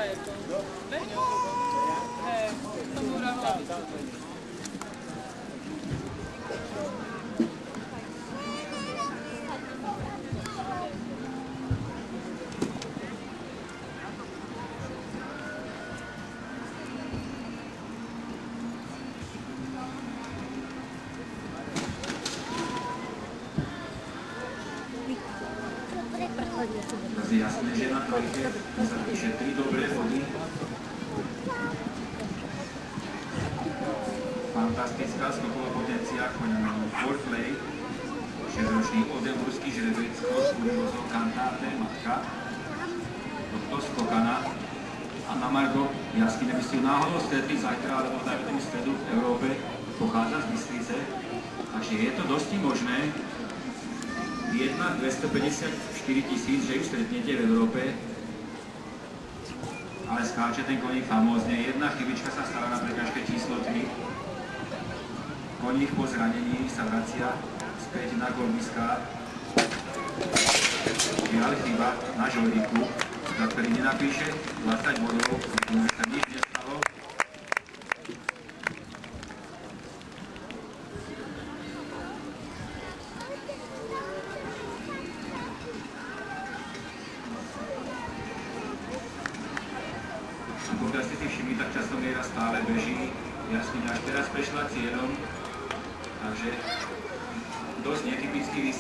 je to. Hej, som uravila by sa. Je jasné, že na trojke sa píše 3 dobré body. Fantastická skoková potencia koňa Fourplay, 6-ročný odeburský žrebec Cross Curioso Cantate matka, tohto skokana. A na margo jaskyne by ste ju náhodou stretli zajtra, alebo dajme tomu stredu v Európe, pochádza z Bystrice, takže je to dosti možné. Jedna 254 000, že ju stretnete v Európe, ale skáče ten koník famózne. Jedna chybička sa stala na prekažke číslo 3. Koník po zranení sa vracia späť na kolbiska. Žiaľ chyba na žolíku, za ktorý nenapíše 20 bodov, že sa nič nestalo. Pokiaľ ste si všimli, tak časomiera stále beží. Jasne, až teraz prešla cieľom, takže dosť netypický výsledok.